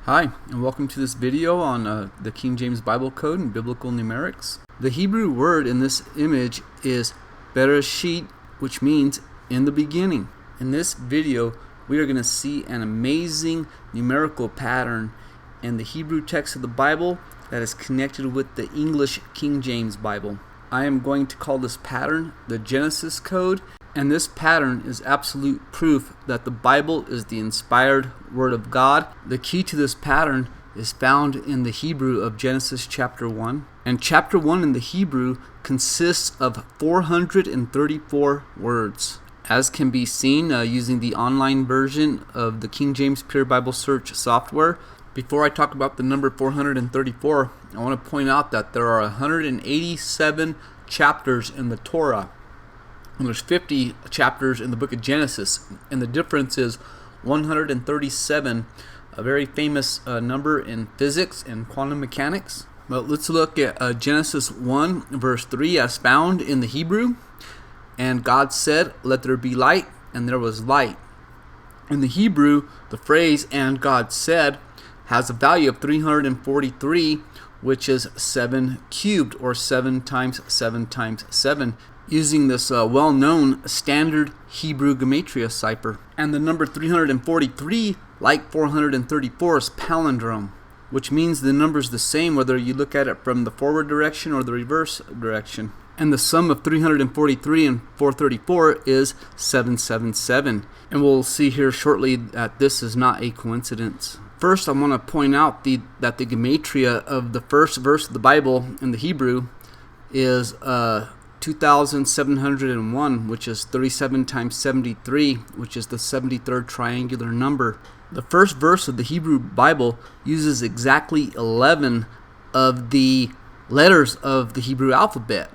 Hi, and welcome to this video on the King James Bible Code and Biblical Numerics. The Hebrew word in this image is Bereshit, which means in the beginning. In this video, we are going to see an amazing numerical pattern in the Hebrew text of the Bible that is connected with the English King James Bible. I am going to call this pattern the Genesis Code, and this pattern is absolute proof that the Bible is the inspired Word of God. The key to this pattern is found in the Hebrew of Genesis chapter 1. And chapter 1 in the Hebrew consists of 434 words. As can be seen using the online version of the King James Pure Bible Search software. Before I talk about the number 434, I want to point out that there are 187 chapters in the Torah. And there's 50 chapters in the book of Genesis, and the difference is 137, a very famous number in physics and quantum mechanics. But let's look at Genesis 1 verse 3 as found in the Hebrew. And God said, "Let there be light," and there was light. In the Hebrew, the phrase "and God said" has a value of 343, which is 7 cubed, or 7 times 7 times 7. Using this well-known standard Hebrew gematria cipher. And the number 343, like 434, is palindrome, which means the number is the same whether you look at it from the forward direction or the reverse direction. And the sum of 343 and 434 is 777. And we'll see here shortly that this is not a coincidence. First, I want to point out that the gematria of the first verse of the Bible in the Hebrew is 2,701, which is 37 times 73, which is the 73rd triangular number. The first verse of the Hebrew Bible uses exactly 11 of the letters of the Hebrew alphabet.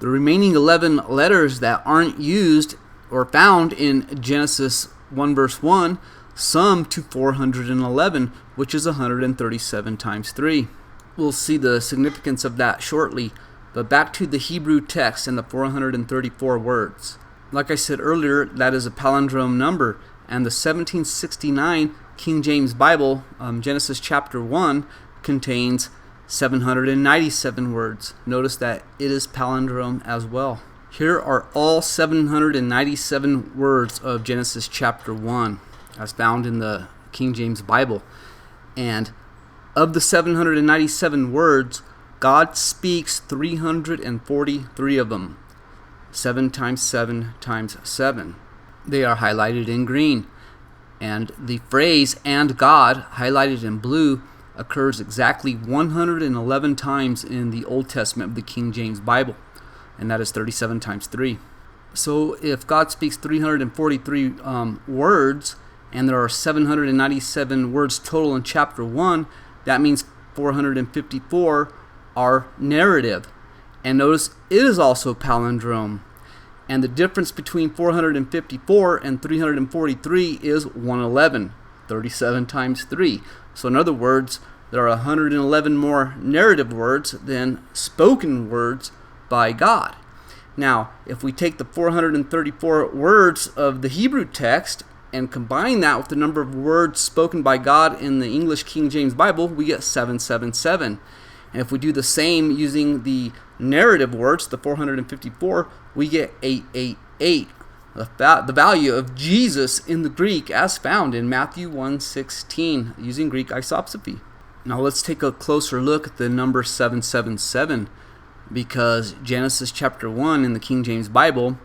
The remaining 11 letters that aren't used or found in Genesis 1 verse 1 sum to 411, which is 137 times 3. We'll see the significance of that shortly. But back to the Hebrew text and the 434 words. Like I said earlier, that is a palindrome number. And the 1769 King James Bible, Genesis chapter 1, contains 797 words. Notice that it is palindrome as well. Here are all 797 words of Genesis chapter 1, as found in the King James Bible. And of the 797 words, God speaks 343 of them, 7 times 7 times 7. They are highlighted in green. And the phrase "and God," highlighted in blue, occurs exactly 111 times in the Old Testament of the King James Bible. And that is 37 times 3. So if God speaks 343 words, and there are 797 words total in chapter 1, that means 454 are narrative. And notice it is also palindrome. And the difference between 454 and 343 is 111, 37 times 3. So in other words, there are 111 more narrative words than spoken words by God. Now, if we take the 434 words of the Hebrew text and combine that with the number of words spoken by God in the English King James Bible, we get 777. And if we do the same using the narrative words, the 454, we get 888. The value of Jesus in the Greek as found in Matthew 1:16 using Greek isopsephy. Now let's take a closer look at the number 777, because Genesis chapter 1 in the King James Bible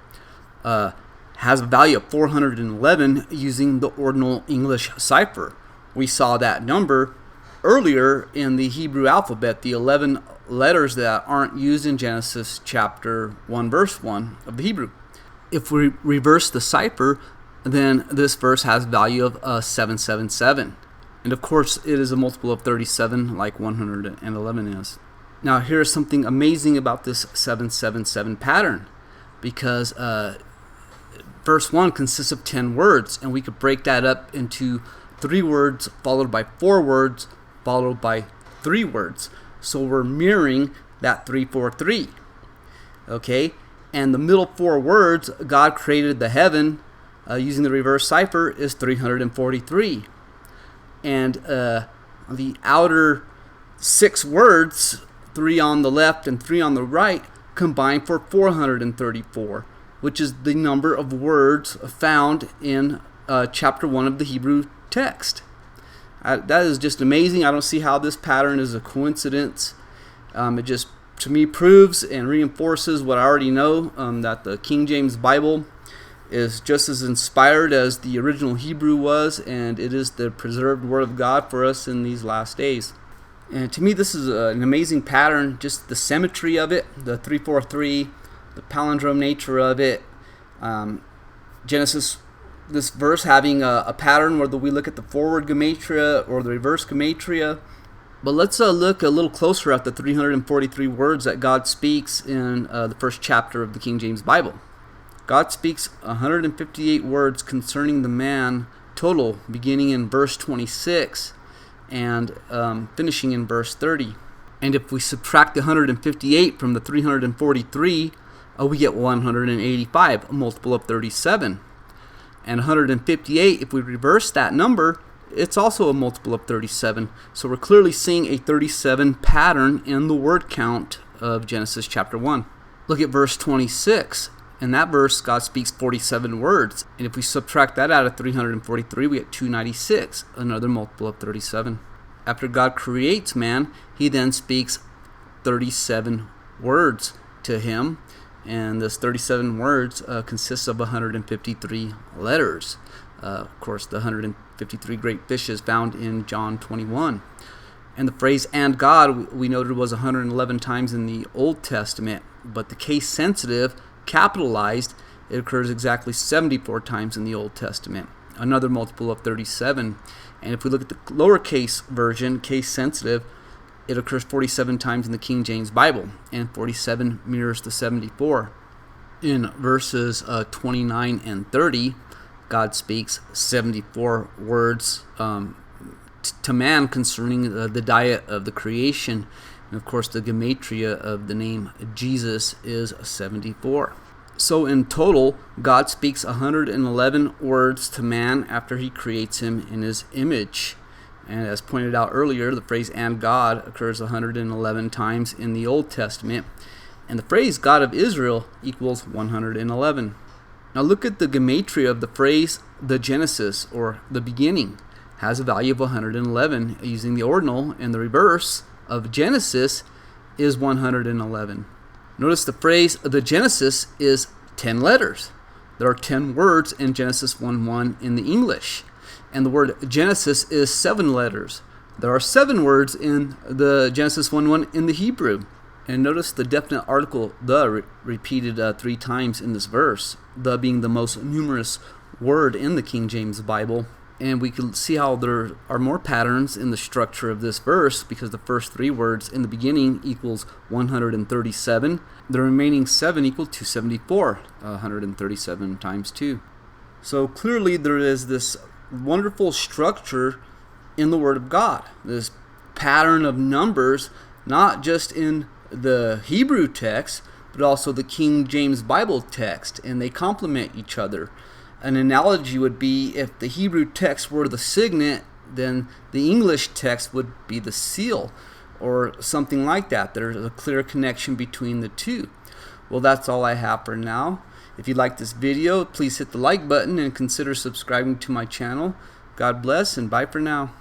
has a value of 411 using the ordinal English cipher. We saw that number earlier in the Hebrew alphabet, the 11 letters that aren't used in Genesis chapter 1 verse 1 of the Hebrew. If we reverse the cipher, then this verse has value of 777. And of course, it is a multiple of 37 like 111 is. Now here's something amazing about this 777 pattern, because verse 1 consists of 10 words, and we could break that up into 3 words followed by 4 words followed by 3 words. So we're mirroring that 343. Okay? And the middle 4 words, God created the heaven, using the reverse cipher, is 343. And the outer 6 words, 3 on the left and 3 on the right, combine for 434, which is the number of words found in chapter 1 of the Hebrew text. That is just amazing. I don't see how this pattern is a coincidence. It just, to me, proves and reinforces what I already know, that the King James Bible is just as inspired as the original Hebrew was, and it is the preserved Word of God for us in these last days. And to me, this is an amazing pattern, just the symmetry of it, the 343, the palindrome nature of it. Genesis, this verse having a pattern, whether we look at the forward gematria or the reverse gematria. But let's look a little closer at the 343 words that God speaks in the first chapter of the King James Bible. God speaks 158 words concerning the man total, beginning in verse 26 and finishing in verse 30. And if we subtract the 158 from the 343, we get 185, a multiple of 37. And 158, if we reverse that number, it's also a multiple of 37. So we're clearly seeing a 37 pattern in the word count of Genesis chapter 1. Look at verse 26. In that verse, God speaks 47 words. And if we subtract that out of 343, we get 296, another multiple of 37. After God creates man, he then speaks 37 words to him. And this 37 words consists of 153 letters. Of course, the 153 great fishes found in John 21. And the phrase "and God" we noted was 111 times in the Old Testament, but the case sensitive, capitalized, it occurs exactly 74 times in the Old Testament, another multiple of 37. And if we look at the lowercase version, case sensitive, it occurs 47 times in the King James Bible, and 47 mirrors the 74. In verses 29 and 30, God speaks 74 words to man concerning the diet of the creation. And of course, the gematria of the name Jesus is 74. So in total, God speaks 111 words to man after he creates him in his image. And as pointed out earlier, the phrase "and God" occurs 111 times in the Old Testament. And the phrase "God of Israel" equals 111. Now look at the gematria of the phrase "the Genesis," or the beginning, has a value of 111 using the ordinal, and the reverse of Genesis is 111. Notice the phrase "the Genesis" is 10 letters. There are 10 words in Genesis 1:1 in the English. And the word Genesis is 7 letters. There are 7 words in the Genesis 1:1 in the Hebrew. And notice the definite article "the" repeated 3 times in this verse, the being the most numerous word in the King James Bible. And we can see how there are more patterns in the structure of this verse, because the first 3 words in the beginning equals 137. The remaining 7 equal 274, 137 times 2. So clearly there is this wonderful structure in the Word of God, this pattern of numbers, not just in the Hebrew text, but also the King James Bible text, and they complement each other. An analogy would be if the Hebrew text were the signet, then the English text would be the seal, or something like that. There's a clear connection between the two. Well, that's all I have for now. If you like this video, please hit the like button and consider subscribing to my channel. God bless, and bye for now.